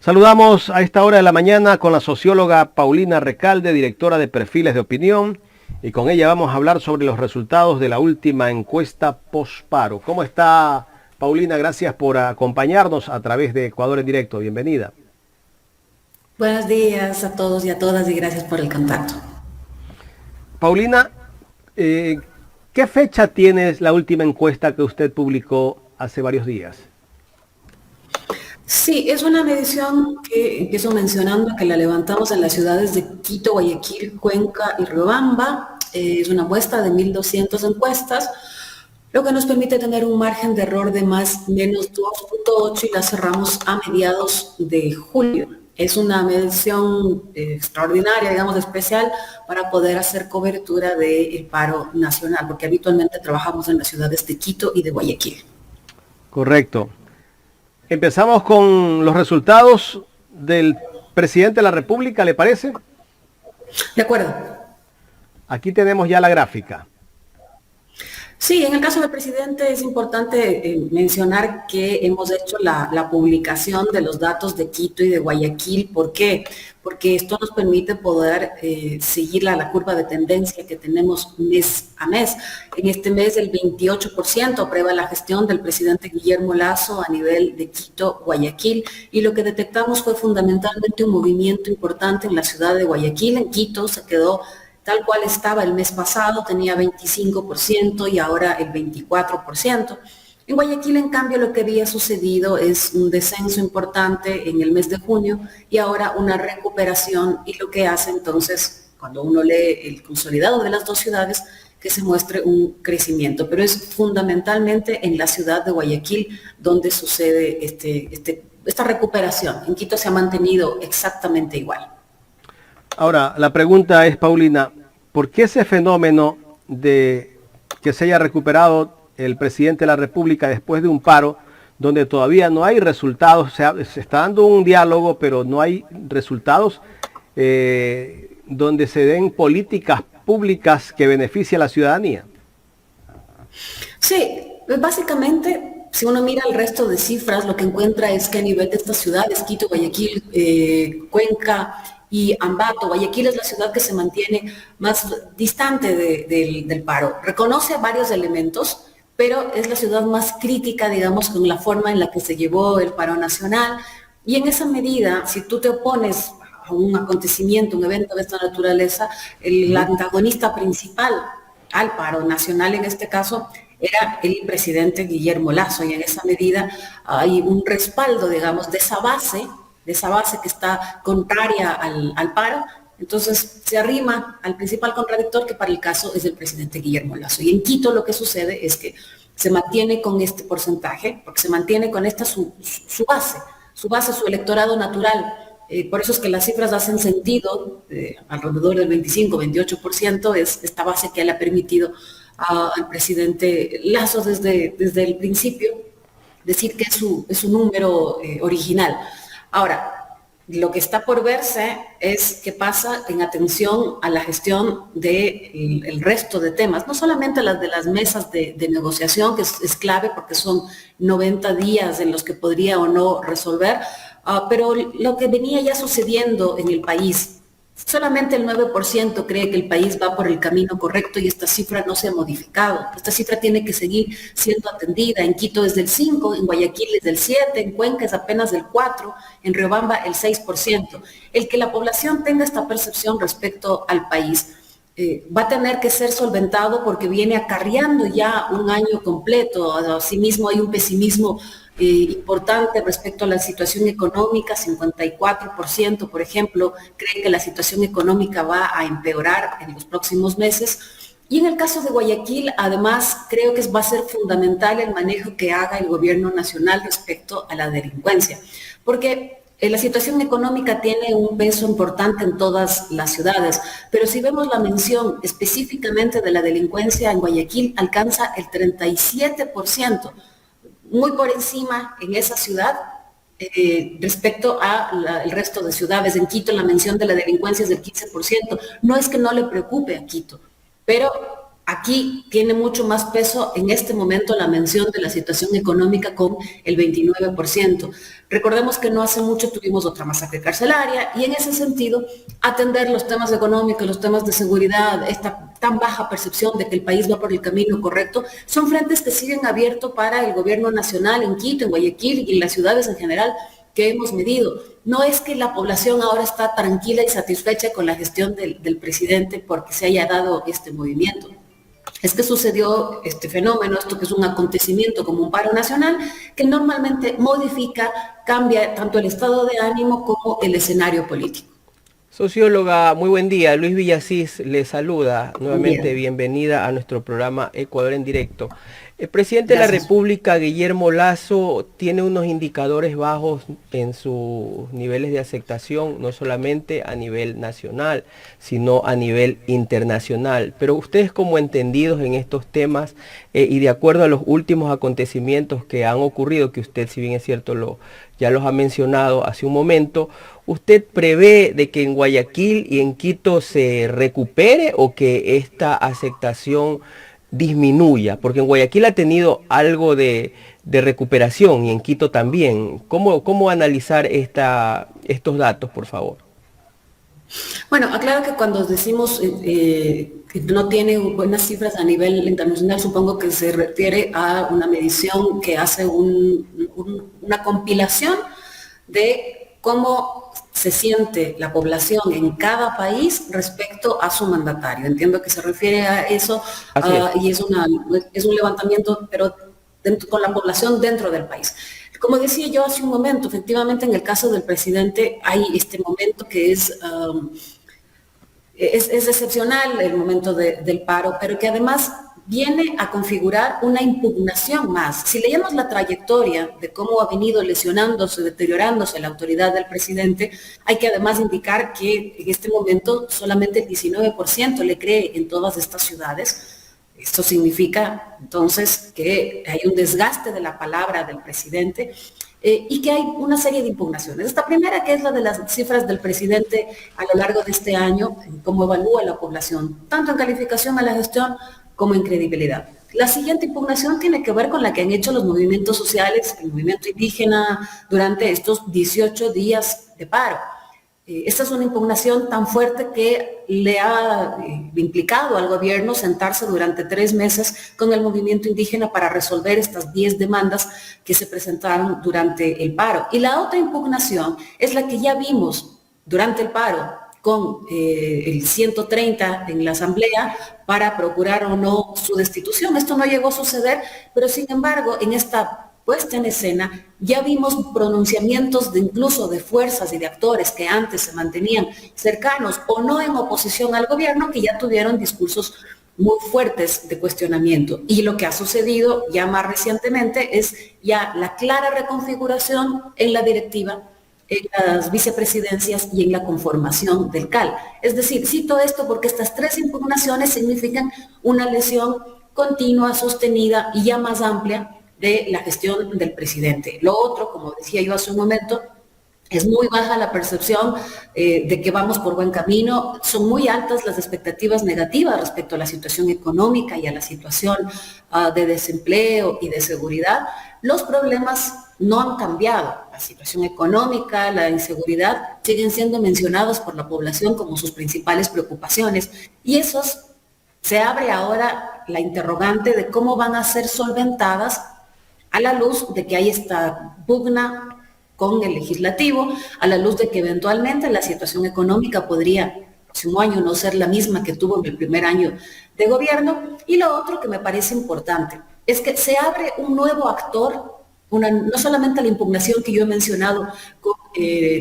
Saludamos a esta hora de la mañana con la socióloga Paulina Recalde, directora de Perfiles de Opinión, y con ella vamos a hablar sobre los resultados de la última encuesta posparo. ¿Cómo está, Paulina? Gracias por acompañarnos a través de Ecuador en Directo. Bienvenida. Buenos días a todos y a todas y gracias por el contacto. Paulina, ¿qué fecha tiene la última encuesta que usted publicó hace varios días? Sí, es una medición que empiezo mencionando que la levantamos en las ciudades de Quito, Guayaquil, Cuenca y Riobamba. Es una muestra de 1.200 encuestas, lo que nos permite tener un margen de error de más o menos 2.8 y la cerramos a mediados de julio. Es una medición extraordinaria, digamos, especial para poder hacer cobertura del paro nacional, porque habitualmente trabajamos en las ciudades de Quito y de Guayaquil. Correcto. Empezamos con los resultados del presidente de la República, ¿le parece? De acuerdo. Aquí tenemos ya la gráfica. Sí, en el caso del presidente es importante mencionar que hemos hecho la publicación de los datos de Quito y de Guayaquil. ¿Por qué? Porque esto nos permite poder seguir la curva de tendencia que tenemos mes a mes. En este mes el 28% aprueba la gestión del presidente Guillermo Lasso a nivel de Quito, Guayaquil, y lo que detectamos fue fundamentalmente un movimiento importante en la ciudad de Guayaquil. En Quito se quedó tal cual estaba el mes pasado, tenía 25% y ahora el 24%. En Guayaquil, en cambio, lo que había sucedido es un descenso importante en el mes de junio y ahora una recuperación, y lo que hace entonces, cuando uno lee el consolidado de las dos ciudades, que se muestre un crecimiento. Pero es fundamentalmente en la ciudad de Guayaquil donde sucede esta recuperación. En Quito se ha mantenido exactamente igual. Ahora, la pregunta es, Paulina, ¿por qué ese fenómeno de que se haya recuperado el presidente de la República después de un paro donde todavía no hay resultados? O sea, se está dando un diálogo, pero no hay resultados donde se den políticas públicas que beneficien a la ciudadanía. Sí, básicamente, si uno mira el resto de cifras, lo que encuentra es que a nivel de estas ciudades, Quito, Guayaquil, Cuenca y Ambato, Guayaquil es la ciudad que se mantiene más distante del paro. Reconoce varios elementos, pero es la ciudad más crítica, digamos, con la forma en la que se llevó el paro nacional. Y en esa medida, si tú te opones a un acontecimiento, un evento de esta naturaleza, el antagonista principal al paro nacional en este caso era el presidente Guillermo Lasso, y en esa medida hay un respaldo, digamos, de esa base que está contraria al paro. Entonces se arrima al principal contradictor, que para el caso es el presidente Guillermo Lasso. Y en Quito lo que sucede es que se mantiene con este porcentaje, porque se mantiene con esta su base, su electorado natural. Por eso es que las cifras hacen sentido, alrededor del 25-28% es esta base que le ha permitido al presidente Lasso desde el principio decir que es su número original. Ahora, lo que está por verse es qué pasa en atención a la gestión del resto de temas, no solamente las de las mesas de negociación, que es clave porque son 90 días en los que podría o no resolver, pero lo que venía ya sucediendo en el país. Solamente el 9% cree que el país va por el camino correcto y esta cifra no se ha modificado. Esta cifra tiene que seguir siendo atendida. En Quito es del 5%, en Guayaquil es del 7%, en Cuenca es apenas del 4%, en Riobamba el 6%. El que la población tenga esta percepción respecto al país va a tener que ser solventado porque viene acarreando ya un año completo. Asimismo hay un pesimismo importante respecto a la situación económica. 54%, por ejemplo, cree que la situación económica va a empeorar en los próximos meses. Y en el caso de Guayaquil, además, creo que va a ser fundamental el manejo que haga el gobierno nacional respecto a la delincuencia, porque la situación económica tiene un peso importante en todas las ciudades, pero si vemos la mención específicamente de la delincuencia en Guayaquil, alcanza el 37%, muy por encima en esa ciudad respecto al resto de ciudades. En Quito la mención de la delincuencia es del 15%. No es que no le preocupe a Quito, pero aquí tiene mucho más peso en este momento la mención de la situación económica con el 29%. Recordemos que no hace mucho tuvimos otra masacre carcelaria y en ese sentido atender los temas económicos, los temas de seguridad, esta tan baja percepción de que el país va por el camino correcto, son frentes que siguen abiertos para el gobierno nacional en Quito, en Guayaquil y en las ciudades en general que hemos medido. No es que la población ahora está tranquila y satisfecha con la gestión del presidente porque se haya dado este movimiento. Es que sucedió este fenómeno, esto que es un acontecimiento como un paro nacional, que normalmente modifica, cambia tanto el estado de ánimo como el escenario político. Socióloga, muy buen día. Luis Villasís le saluda nuevamente. Bien. Bienvenida a nuestro programa Ecuador en Directo. El presidente Gracias. de la República, Guillermo Lasso, tiene unos indicadores bajos en sus niveles de aceptación, no solamente a nivel nacional, sino a nivel internacional. Pero ustedes, como entendidos en estos temas y de acuerdo a los últimos acontecimientos que han ocurrido, que usted, si bien es cierto, ya los ha mencionado hace un momento, ¿usted prevé de que en Guayaquil y en Quito se recupere o que esta aceptación disminuya? Porque en Guayaquil ha tenido algo de recuperación y en Quito también. ¿Cómo analizar estos datos, por favor? Bueno, aclaro que cuando decimos que no tiene buenas cifras a nivel internacional, supongo que se refiere a una medición que hace una compilación de cómo se siente la población en cada país respecto a su mandatario. Entiendo que se refiere a eso y es un levantamiento, pero con la población dentro del país. Como decía yo hace un momento, efectivamente en el caso del presidente hay este momento que es excepcional, el momento del paro, pero que además viene a configurar una impugnación más. Si leemos la trayectoria de cómo ha venido lesionándose, deteriorándose la autoridad del presidente, hay que además indicar que en este momento solamente el 19% le cree en todas estas ciudades. Esto significa entonces que hay un desgaste de la palabra del presidente y que hay una serie de impugnaciones. Esta primera, que es la de las cifras del presidente a lo largo de este año, cómo evalúa la población, tanto en calificación a la gestión como en credibilidad. La siguiente impugnación tiene que ver con la que han hecho los movimientos sociales, el movimiento indígena, durante estos 18 días de paro. Esta es una impugnación tan fuerte que le ha implicado al gobierno sentarse durante 3 meses con el movimiento indígena para resolver estas 10 demandas que se presentaron durante el paro. Y la otra impugnación es la que ya vimos durante el paro con el 130 en la Asamblea para procurar o no su destitución. Esto no llegó a suceder, pero sin embargo, en esta puesta en escena, ya vimos pronunciamientos incluso de fuerzas y de actores que antes se mantenían cercanos o no en oposición al gobierno, que ya tuvieron discursos muy fuertes de cuestionamiento. Y lo que ha sucedido ya más recientemente es ya la clara reconfiguración en la directiva, en las vicepresidencias y en la conformación del CAL. Es decir, cito esto porque estas 3 impugnaciones significan una lesión continua, sostenida y ya más amplia de la gestión del presidente. Lo otro, como decía yo hace un momento, es muy baja la percepción de que vamos por buen camino, son muy altas las expectativas negativas respecto a la situación económica y a la situación de desempleo y de seguridad. Los problemas no han cambiado, la situación económica, la inseguridad siguen siendo mencionados por la población como sus principales preocupaciones y esos se abre ahora la interrogante de cómo van a ser solventadas a la luz de que hay esta pugna con el legislativo, a la luz de que eventualmente la situación económica podría el próximo año no ser la misma que tuvo en el primer año de gobierno. Y lo otro que me parece importante es que se abre un nuevo actor, no solamente la impugnación que yo he mencionado con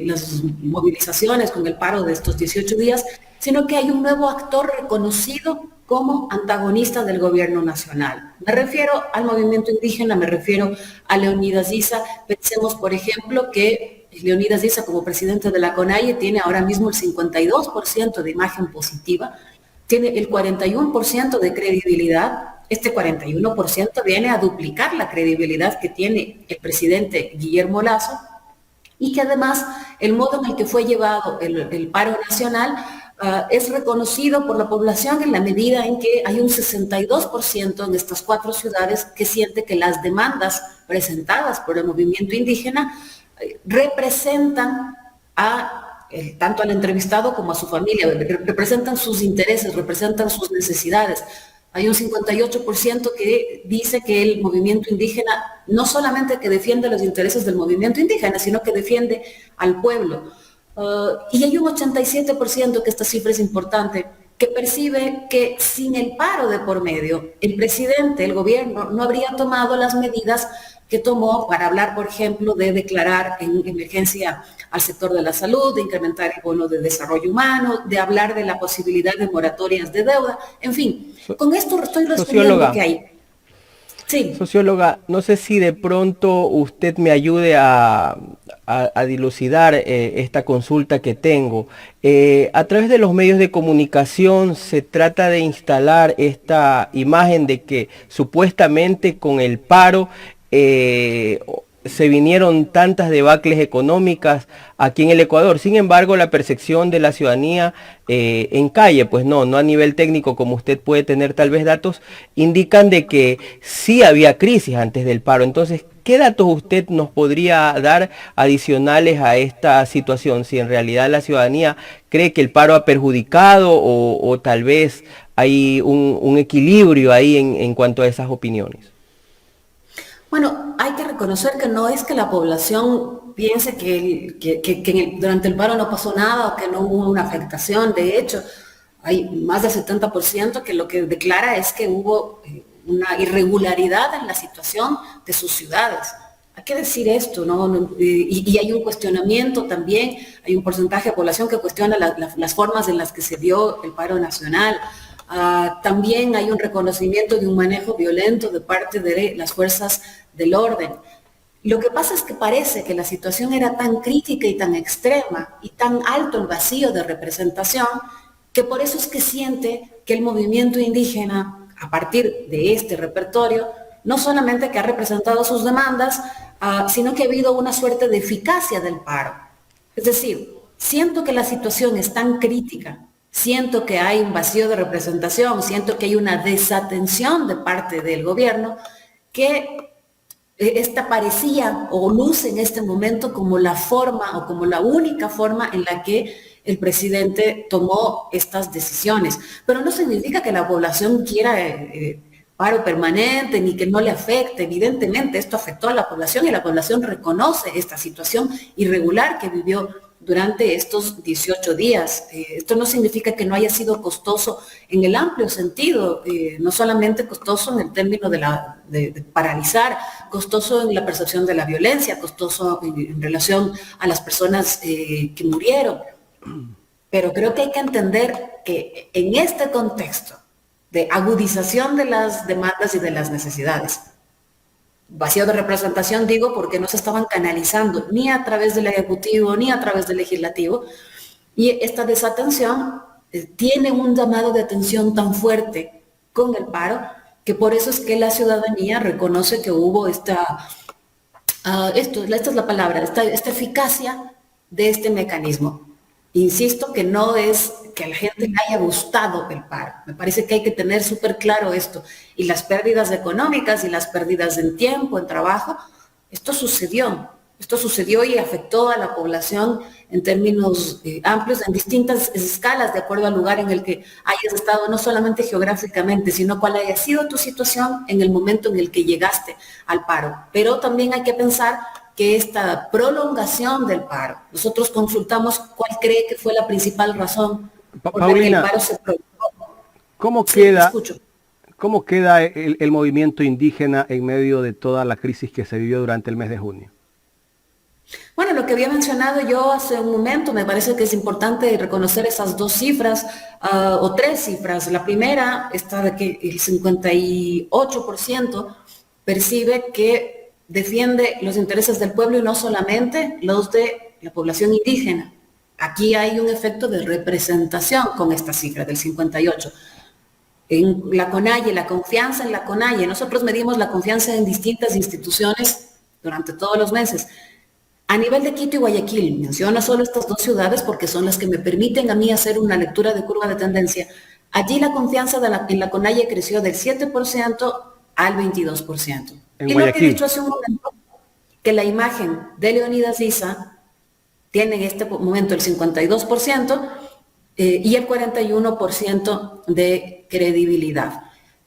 las movilizaciones, con el paro de estos 18 días, sino que hay un nuevo actor reconocido como antagonista del gobierno nacional. Me refiero al movimiento indígena, me refiero a Leonidas Issa. Pensemos, por ejemplo, que Leonidas Issa, como presidente de la CONAIE, tiene ahora mismo el 52% de imagen positiva, tiene el 41% de credibilidad. Este 41% viene a duplicar la credibilidad que tiene el presidente Guillermo Lasso y que además el modo en el que fue llevado el paro nacional es reconocido por la población en la medida en que hay un 62% en estas 4 ciudades que siente que las demandas presentadas por el movimiento indígena representan tanto al entrevistado como a su familia, representan sus intereses, representan sus necesidades. Hay un 58% que dice que el movimiento indígena no solamente que defiende los intereses del movimiento indígena, sino que defiende al pueblo. Y hay un 87%, que esta cifra es importante, que percibe que sin el paro de por medio, el presidente, el gobierno, no habría tomado las medidas que tomó para hablar, por ejemplo, de declarar en emergencia al sector de la salud, de incrementar el bono de desarrollo humano, de hablar de la posibilidad de moratorias de deuda, en fin. Con esto estoy respondiendo lo que hay. Sí. Socióloga, no sé si de pronto usted me ayude a dilucidar esta consulta que tengo. A través de los medios de comunicación se trata de instalar esta imagen de que supuestamente con el paro se vinieron tantas debacles económicas aquí en el Ecuador. Sin embargo, la percepción de la ciudadanía en calle, pues no a nivel técnico como usted puede tener tal vez datos, indican de que sí había crisis antes del paro. Entonces, ¿qué datos usted nos podría dar adicionales a esta situación? Si en realidad la ciudadanía cree que el paro ha perjudicado o tal vez hay un equilibrio ahí en cuanto a esas opiniones. Bueno, hay que reconocer que no es que la población piense que durante el paro no pasó nada o que no hubo una afectación. De hecho, hay más del 70% que lo que declara es que hubo una irregularidad en la situación de sus ciudades. Hay que decir esto, ¿no? Y hay un cuestionamiento también, hay un porcentaje de población que cuestiona las formas en las que se dio el paro nacional. También hay un reconocimiento de un manejo violento de parte de las fuerzas del orden. Lo que pasa es que parece que la situación era tan crítica y tan extrema y tan alto el vacío de representación que por eso es que siente que el movimiento indígena, a partir de este repertorio, no solamente que ha representado sus demandas, sino que ha habido una suerte de eficacia del paro. Es decir, siento que la situación es tan crítica, siento que hay un vacío de representación, siento que hay una desatención de parte del gobierno, que esta parecía o luce en este momento como la forma o como la única forma en la que el presidente tomó estas decisiones. Pero no significa que la población quiera paro permanente ni que no le afecte. Evidentemente esto afectó a la población y la población reconoce esta situación irregular que vivió durante estos 18 días. Esto no significa que no haya sido costoso en el amplio sentido, no solamente costoso en el término de paralizar, costoso en la percepción de la violencia, costoso en relación a las personas que murieron. Pero creo que hay que entender que en este contexto de agudización de las demandas y de las necesidades, vacío de representación digo porque no se estaban canalizando ni a través del Ejecutivo ni a través del Legislativo, y esta desatención tiene un llamado de atención tan fuerte con el paro que por eso es que la ciudadanía reconoce que hubo esta es la palabra, esta eficacia de este mecanismo. Insisto que no es que a la gente le haya gustado el paro. Me parece que hay que tener súper claro esto. Y las pérdidas económicas y las pérdidas en tiempo, en trabajo, esto sucedió. Esto sucedió y afectó a la población en términos amplios, en distintas escalas, de acuerdo al lugar en el que hayas estado, no solamente geográficamente, sino cuál haya sido tu situación en el momento en el que llegaste al paro. Pero también hay que pensar que esta prolongación del paro, nosotros consultamos cuál cree que fue la principal razón por la que el paro se prolongó. ¿Cómo queda el movimiento indígena en medio de toda la crisis que se vivió durante el mes de junio? Bueno, lo que había mencionado yo hace un momento, me parece que es importante reconocer esas dos cifras o tres cifras. La primera está de que el 58% percibe que defiende los intereses del pueblo y no solamente los de la población indígena. Aquí hay un efecto de representación con esta cifra del 58%. En la CONAIE, la confianza en la CONAIE, nosotros medimos la confianza en distintas instituciones durante todos los meses. A nivel de Quito y Guayaquil, menciono solo estas dos ciudades porque son las que me permiten a mí hacer una lectura de curva de tendencia. Allí la confianza en la CONAIE creció del 7% al 22%. En Y lo que he Guayaquil. dicho hace un momento, que la imagen de Leonidas Issa tiene en este momento el 52% y el 41% de credibilidad.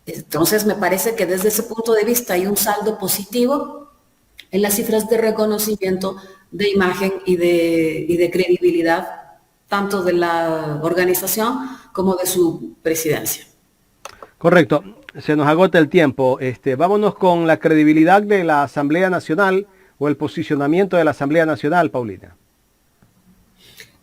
Entonces, me parece que desde ese punto de vista hay un saldo positivo en las cifras de reconocimiento de imagen y de credibilidad, tanto de la organización como de su presidencia. Correcto. Se nos agota el tiempo. Vámonos con la credibilidad de la Asamblea Nacional o el posicionamiento de la Asamblea Nacional, Paulina.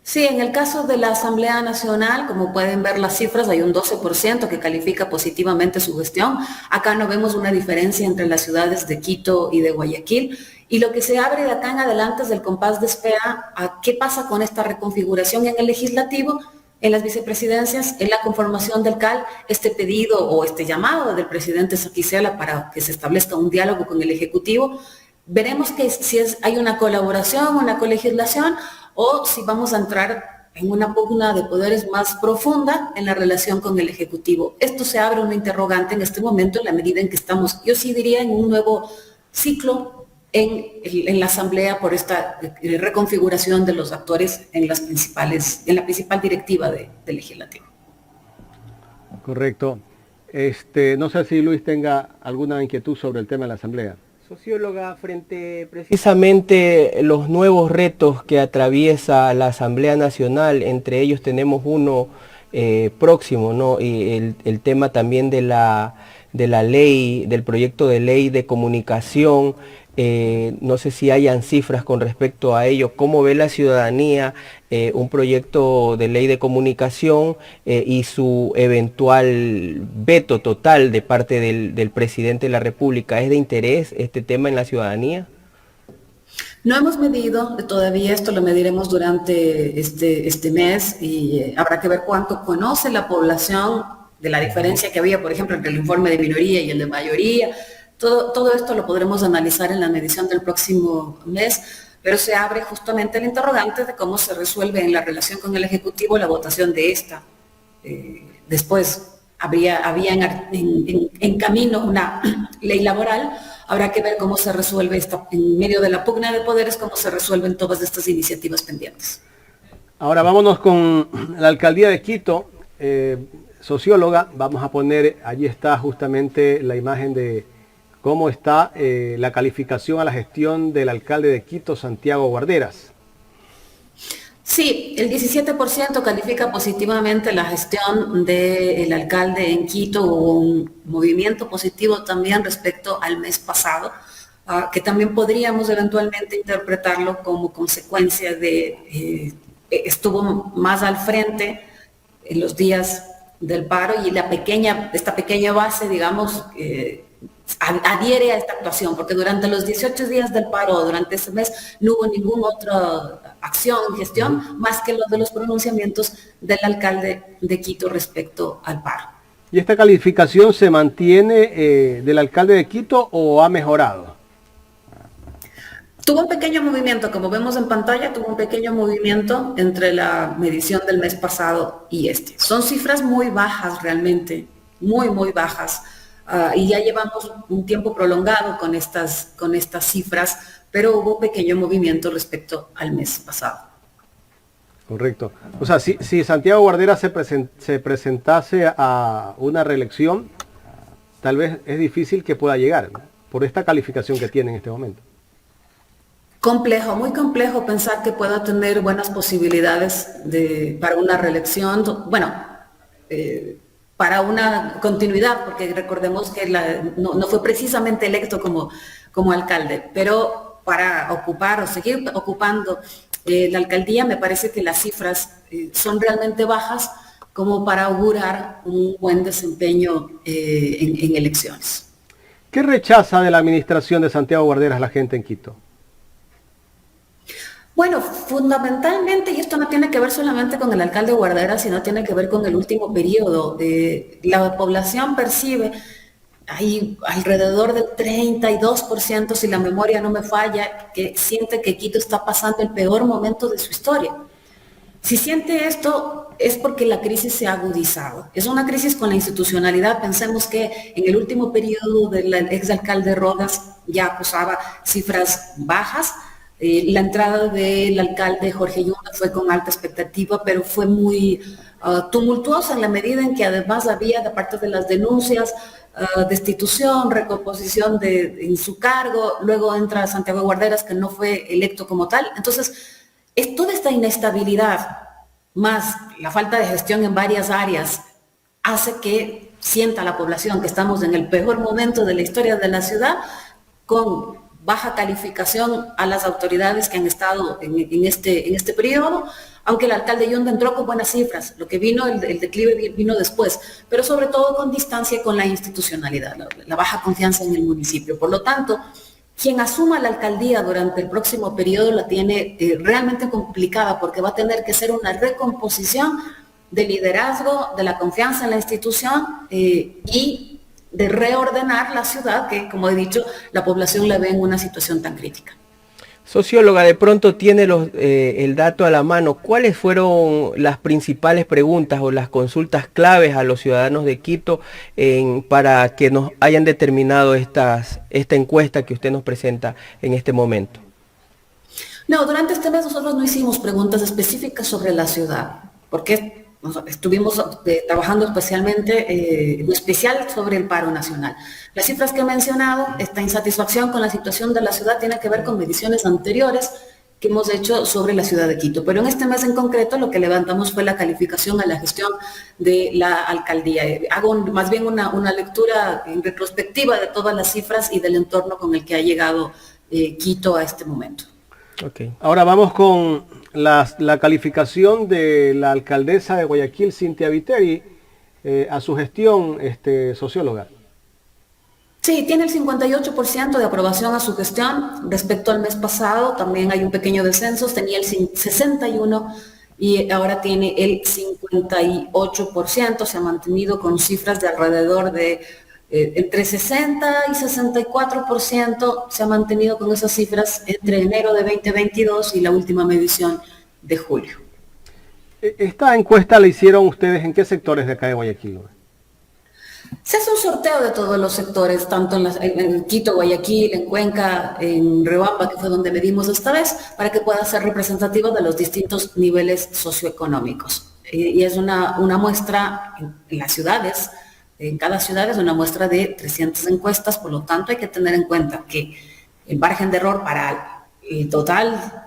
Sí, en el caso de la Asamblea Nacional, como pueden ver las cifras, hay un 12% que califica positivamente su gestión. Acá no vemos una diferencia entre las ciudades de Quito y de Guayaquil. Y lo que se abre de acá en adelante es el compás de espera a qué pasa con esta reconfiguración en el legislativo, en las vicepresidencias, en la conformación del CAL, este pedido o este llamado del presidente Saquicela para que se establezca un diálogo con el Ejecutivo. Veremos que si hay una colaboración, una colegislación, o si vamos a entrar en una pugna de poderes más profunda en la relación con el Ejecutivo. Esto se abre una interrogante en este momento en la medida en que estamos, yo sí diría, en un nuevo ciclo en la Asamblea por esta reconfiguración de los actores en la principal directiva del Legislativo. Correcto. No sé si Luis tenga alguna inquietud sobre el tema de la Asamblea. Socióloga, frente precisamente los nuevos retos que atraviesa la Asamblea Nacional, entre ellos tenemos uno próximo, ¿no? Y el tema también de la ley, del proyecto de ley de comunicación. No sé si hayan cifras con respecto a ello. ¿Cómo ve la ciudadanía un proyecto de ley de comunicación y su eventual veto total de parte del presidente de la República? ¿Es de interés este tema en la ciudadanía? No hemos medido todavía, esto lo mediremos durante este mes y habrá que ver cuánto conoce la población de la diferencia que había, por ejemplo, entre el informe de minoría y el de mayoría. Todo esto lo podremos analizar en la medición del próximo mes, pero se abre justamente el interrogante de cómo se resuelve en la relación con el Ejecutivo la votación de esta. Después había en camino una ley laboral, habrá que ver cómo se resuelve en medio de la pugna de poderes, cómo se resuelven todas estas iniciativas pendientes. Ahora vámonos con la Alcaldía de Quito. Socióloga, vamos a poner, allí está justamente la imagen de cómo está la calificación a la gestión del alcalde de Quito, Santiago Guarderas. Sí, el 17% califica positivamente la gestión del alcalde en Quito. Hubo un movimiento positivo también respecto al mes pasado, que también podríamos eventualmente interpretarlo como consecuencia de estuvo más al frente en los días del paro y esta pequeña base, digamos, adhiere a esta actuación, porque durante los 18 días del paro, durante ese mes, no hubo ninguna otra acción, gestión, más que los de los pronunciamientos del alcalde de Quito respecto al paro. ¿Y esta calificación se mantiene del alcalde de Quito o ha mejorado? Tuvo un pequeño movimiento, como vemos en pantalla, tuvo un pequeño movimiento entre la medición del mes pasado y este. Son cifras muy bajas realmente, muy, muy bajas. Y ya llevamos un tiempo prolongado con estas cifras, pero hubo pequeño movimiento respecto al mes pasado. Correcto. O sea, si Santiago Guardera se presentase a una reelección, tal vez es difícil que pueda llegar, ¿no? Por esta calificación que tiene en este momento. Complejo, muy complejo pensar que pueda tener buenas posibilidades para una reelección. Bueno, para una continuidad, porque recordemos que no fue precisamente electo como alcalde, pero para ocupar o seguir ocupando la alcaldía, me parece que las cifras son realmente bajas como para augurar un buen desempeño en elecciones. ¿Qué rechaza de la administración de Santiago Guarderas la gente en Quito? Bueno, fundamentalmente, y esto no tiene que ver solamente con el alcalde Guardera, sino tiene que ver con el último periodo. La población percibe hay alrededor del 32%, si la memoria no me falla, que siente que Quito está pasando el peor momento de su historia. Si siente esto es porque la crisis se ha agudizado. Es una crisis con la institucionalidad. Pensemos que en el último periodo del exalcalde Rodas ya acusaba cifras bajas. La entrada del alcalde Jorge Yunda fue con alta expectativa, pero fue muy tumultuosa en la medida en que además había de parte de las denuncias destitución, recomposición en su cargo, luego entra Santiago Guarderas que no fue electo como tal. Entonces, es toda esta inestabilidad, más la falta de gestión en varias áreas, hace que sienta la población que estamos en el peor momento de la historia de la ciudad, con baja calificación a las autoridades que han estado en este periodo, aunque el alcalde Yunda entró con buenas cifras, lo que vino, el declive vino después, pero sobre todo con distancia con la institucionalidad, la baja confianza en el municipio. Por lo tanto, quien asuma la alcaldía durante el próximo periodo la tiene realmente complicada, porque va a tener que ser una recomposición de liderazgo, de la confianza en la institución y de reordenar la ciudad, que como he dicho, la población la ve en una situación tan crítica. Socióloga, de pronto tiene el dato a la mano. ¿Cuáles fueron las principales preguntas o las consultas claves a los ciudadanos de Quito para que nos hayan determinado esta encuesta que usted nos presenta en este momento? No, durante este mes nosotros no hicimos preguntas específicas sobre la ciudad, porque estuvimos trabajando especialmente, en especial sobre el paro nacional. Las cifras que he mencionado, esta insatisfacción con la situación de la ciudad tiene que ver con mediciones anteriores que hemos hecho sobre la ciudad de Quito. Pero en este mes en concreto lo que levantamos fue la calificación a la gestión de la alcaldía. Hago más bien una lectura en retrospectiva de todas las cifras y del entorno con el que ha llegado Quito a este momento. Okay. Ahora vamos con la calificación de la alcaldesa de Guayaquil, Cynthia Viteri, a su gestión, socióloga. Sí, tiene el 58% de aprobación a su gestión. Respecto al mes pasado, también hay un pequeño descenso, tenía el 61% y ahora tiene el 58%, se ha mantenido con cifras de alrededor de entre 60 y 64%, se ha mantenido con esas cifras entre enero de 2022 y la última medición de julio. ¿Esta encuesta la hicieron ustedes en qué sectores de acá de Guayaquil? Se hace un sorteo de todos los sectores, tanto en Quito, Guayaquil, en Cuenca, en Riobamba, que fue donde medimos esta vez, para que pueda ser representativo de los distintos niveles socioeconómicos. Y es una muestra en las ciudades. En cada ciudad es una muestra de 300 encuestas, por lo tanto hay que tener en cuenta que el margen de error para el total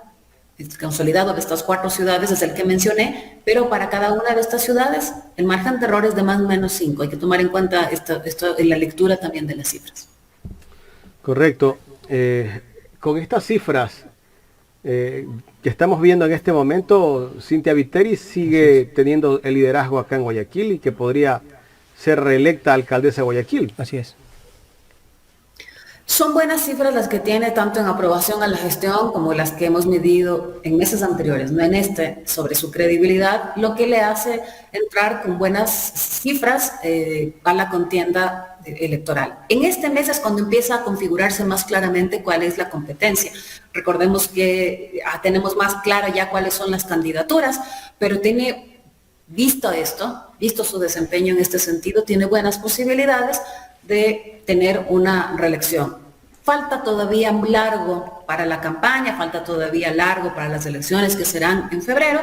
consolidado de estas 4 ciudades es el que mencioné, pero para cada una de estas ciudades el margen de error es de más o menos 5. Hay que tomar en cuenta esto en la lectura también de las cifras. Correcto. Con estas cifras que estamos viendo en este momento, Cynthia Viteri sigue teniendo el liderazgo acá en Guayaquil y que podría ser reelecta alcaldesa de Guayaquil. Así es. Son buenas cifras las que tiene tanto en aprobación a la gestión como las que hemos medido en meses anteriores, no en sobre su credibilidad, lo que le hace entrar con buenas cifras a la contienda electoral. En este mes es cuando empieza a configurarse más claramente cuál es la competencia. Recordemos que tenemos más clara ya cuáles son las candidaturas, pero visto su desempeño en este sentido, tiene buenas posibilidades de tener una reelección. Falta todavía largo para la campaña, falta todavía largo para las elecciones que serán en febrero,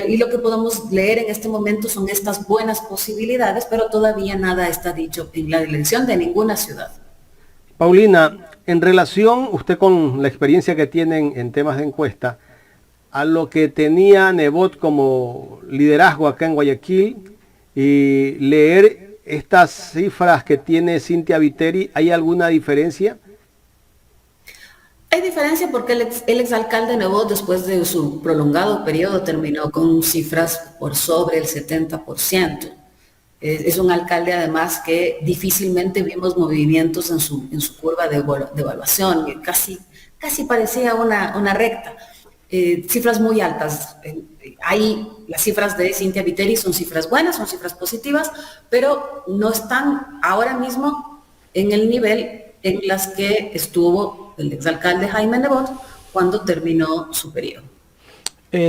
y lo que podemos leer en este momento son estas buenas posibilidades, pero todavía nada está dicho en la elección de ninguna ciudad. Paulina, en relación, usted con la experiencia que tienen en temas de encuesta, a lo que tenía Nebot como liderazgo acá en Guayaquil y leer estas cifras que tiene Cynthia Viteri, ¿hay alguna diferencia? Hay diferencia porque el exalcalde Nebot, después de su prolongado periodo, terminó con cifras por sobre el 70%. Es un alcalde además que difícilmente vimos movimientos en su curva de evaluación, casi parecía una recta. Cifras muy altas. Las cifras de Cynthia Viteri son cifras buenas, son cifras positivas, pero no están ahora mismo en el nivel en las que estuvo el exalcalde Jaime Nebot cuando terminó su periodo.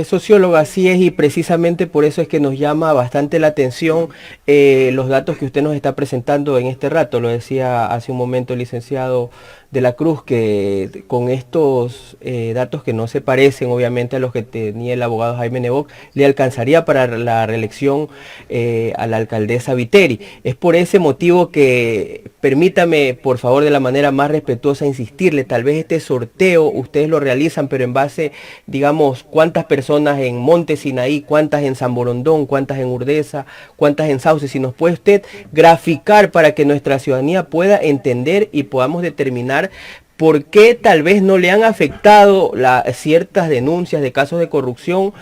Socióloga, así es, y precisamente por eso es que nos llama bastante la atención los datos que usted nos está presentando en este rato. Lo decía hace un momento el licenciado de la Cruz, que con estos datos que no se parecen obviamente a los que tenía el abogado Jaime Nebot, le alcanzaría para la reelección a la alcaldesa Viteri. Es por ese motivo que, permítame por favor de la manera más respetuosa insistirle, tal vez este sorteo ustedes lo realizan, pero en base, digamos, cuántas personas en Monte Sinaí, cuántas en San Borondón, cuántas en Urdesa, cuántas en Sauce. Si nos puede usted graficar para que nuestra ciudadanía pueda entender y podamos determinar por qué tal vez no le han afectado ciertas denuncias de casos de corrupción,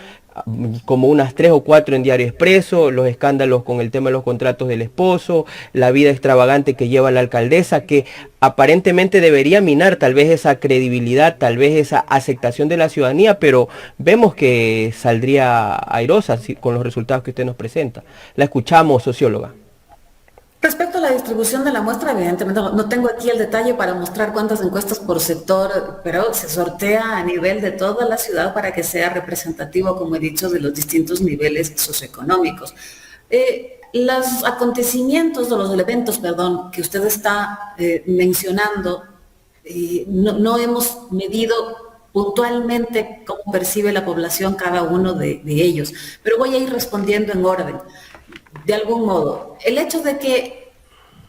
como unas 3 o 4 en Diario Expreso, los escándalos con el tema de los contratos del esposo, la vida extravagante que lleva la alcaldesa, que aparentemente debería minar tal vez esa credibilidad, tal vez esa aceptación de la ciudadanía, pero vemos que saldría airosa con los resultados que usted nos presenta. La escuchamos, socióloga. Respecto a la distribución de la muestra, evidentemente no tengo aquí el detalle para mostrar cuántas encuestas por sector, pero se sortea a nivel de toda la ciudad para que sea representativo, como he dicho, de los distintos niveles socioeconómicos. Los acontecimientos o los eventos, perdón, que usted está mencionando, no hemos medido puntualmente cómo percibe la población cada uno de ellos, pero voy a ir respondiendo en orden. De algún modo, el hecho de que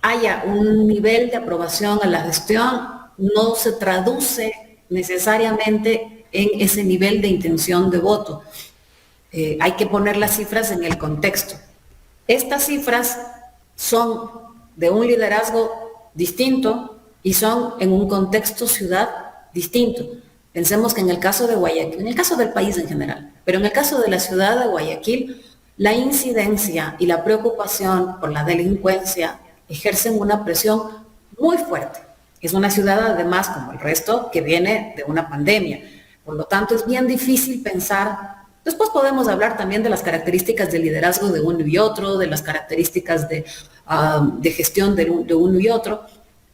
haya un nivel de aprobación a la gestión no se traduce necesariamente en ese nivel de intención de voto. Hay que poner las cifras en el contexto. Estas cifras son de un liderazgo distinto y son en un contexto ciudad distinto. Pensemos que en el caso de Guayaquil, en el caso del país en general, pero en el caso de la ciudad de Guayaquil, la incidencia y la preocupación por la delincuencia ejercen una presión muy fuerte. Es una ciudad, además, como el resto, que viene de una pandemia. Por lo tanto, es bien difícil pensar. Después podemos hablar también de las características de liderazgo de uno y otro, de las características de gestión de uno y otro,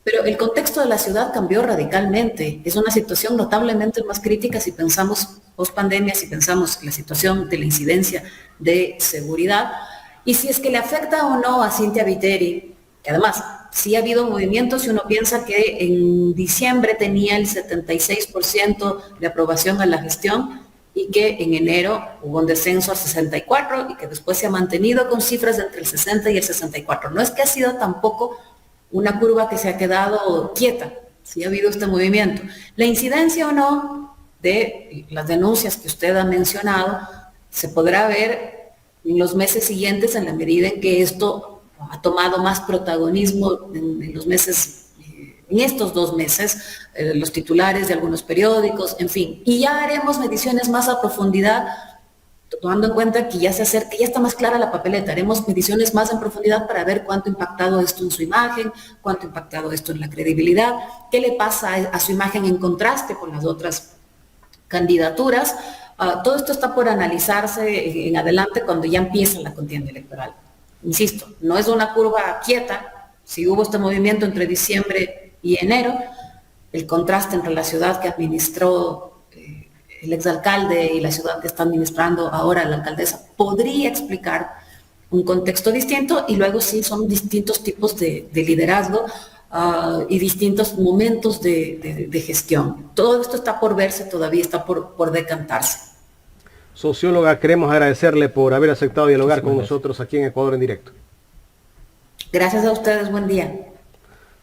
pero el contexto de la ciudad cambió radicalmente. Es una situación notablemente más crítica si pensamos post-pandemia, si pensamos la situación de la incidencia de seguridad, y si es que le afecta o no a Cynthia Viteri, que además sí ha habido movimientos. Si uno piensa que en diciembre tenía el 76% de aprobación a la gestión y que en enero hubo un descenso al 64% y que después se ha mantenido con cifras de entre el 60 y el 64%. No es que ha sido tampoco una curva que se ha quedado quieta, sí ha habido este movimiento. La incidencia o no de las denuncias que usted ha mencionado se podrá ver en los meses siguientes en la medida en que esto ha tomado más protagonismo en los meses, en estos 2 meses, los titulares de algunos periódicos, en fin. Y ya haremos mediciones más a profundidad, tomando en cuenta que ya se acerca, ya está más clara la papeleta. Haremos mediciones más en profundidad para ver cuánto ha impactado esto en su imagen, cuánto ha impactado esto en la credibilidad, qué le pasa a su imagen en contraste con las otras candidaturas. Todo esto está por analizarse en adelante cuando ya empieza la contienda electoral. Insisto, no es una curva quieta. Si hubo este movimiento entre diciembre y enero, el contraste entre la ciudad que administró el exalcalde y la ciudad que está administrando ahora la alcaldesa podría explicar un contexto distinto, y luego sí son distintos tipos de liderazgo y distintos momentos de gestión. Todo esto está por verse, todavía está por decantarse. Socióloga, queremos agradecerle por haber aceptado dialogar con nosotros aquí en Ecuador en Directo. Gracias a ustedes, buen día.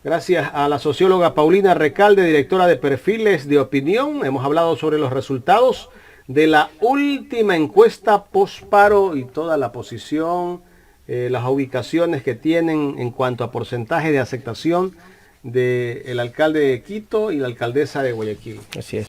Gracias a la socióloga Paulina Recalde, directora de Perfiles de Opinión. Hemos hablado sobre los resultados de la última encuesta posparo y toda la posición, las ubicaciones que tienen en cuanto a porcentaje de aceptación del alcalde de Quito y la alcaldesa de Guayaquil. Así es.